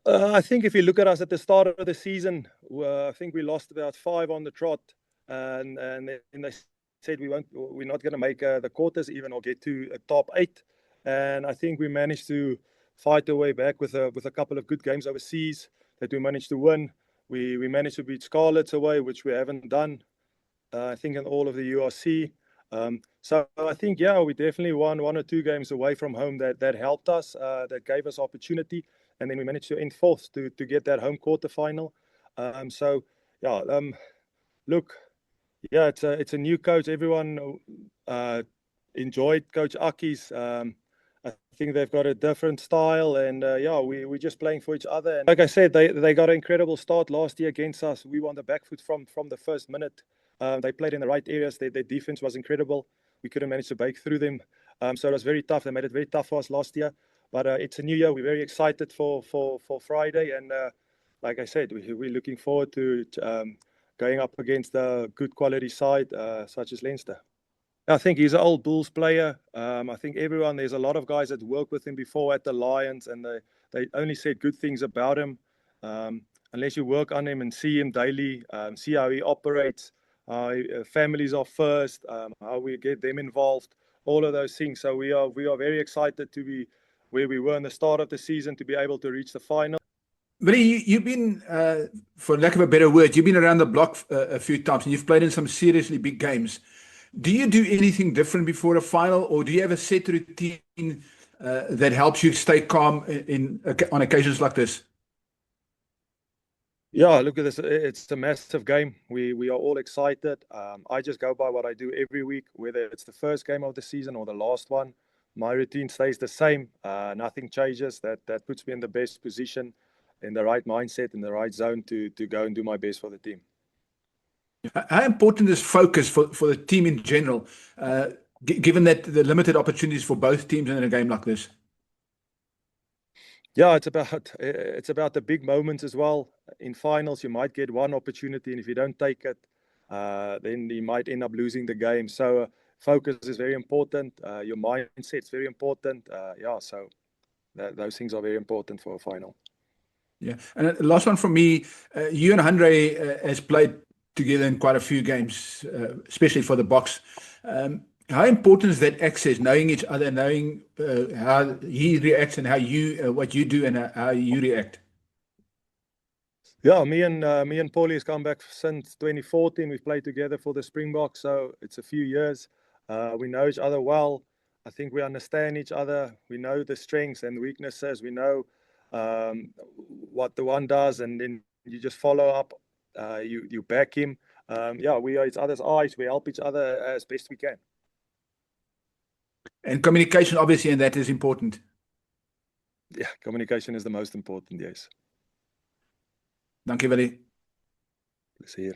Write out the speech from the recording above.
I think if you look at us at the start of the season, I think we lost about 5 on the trot, and then they said we're not going to make the quarters even or get to a top 8, and I think we managed to fight our way back with a couple of good games overseas that we managed to win. We managed to beat Scarlets away, which we haven't done, I think, in all of the URC. So I think, yeah, we definitely won 1 or 2 games away from home that helped us, that gave us opportunity. And then we managed to end fourth to get that home quarterfinal. So, yeah, look, yeah, it's a new coach. Everyone enjoyed Coach Aki's. I think they've got a different style, and yeah, we're just playing for each other. And like I said, they got an incredible start last year against us. We were on the back foot from the first minute. They played in the right areas. Their defense was incredible. We couldn't manage to break through them. So it was very tough. They made it very tough for us last year. But it's a new year. We're very excited for Friday. And like I said, we're looking forward to going up against a good quality side such as Leinster. I think he's an old Bulls player. I think there's a lot of guys that worked with him before at the Lions, and they only said good things about him. Unless you work on him and see him daily, see how he operates, families are first, how we get them involved, all of those things. So we are very excited to be where we were in the start of the season, to be able to reach the final. Willie, you've been, for lack of a better word, you've been around the block a few times, and you've played in some seriously big games. Do you do anything different before a final, or do you have a set routine that helps you stay calm on occasions like this? Yeah, look at this. It's a massive game. We are all excited. I just go by what I do every week, whether it's the first game of the season or the last one. My routine stays the same. Nothing changes. That puts me in the best position, in the right mindset, in the right zone to go and do my best for the team. How important is focus for the team in general, given that the limited opportunities for both teams in a game like this? Yeah, it's about the big moments as well. In finals, you might get one opportunity, and if you don't take it, then you might end up losing the game. So focus is very important. Your mindset is very important. Yeah, so those things are very important for a final. Yeah, and last one from me. You and Andre has played together in quite a few games, especially for the Boks. How important is that access, knowing each other, knowing how he reacts and how what you do and how you react? Yeah, me and Paulie has come back since 2014. We've played together for the Springboks, so it's a few years. We know each other well. I think we understand each other. We know the strengths and weaknesses. We know what the one does, and then you just follow up. You back him. Yeah, we are each other's eyes. We help each other as best we can. And communication, obviously, and that is important. Yeah, communication is the most important, yes. Dankie, Willie. Plezier.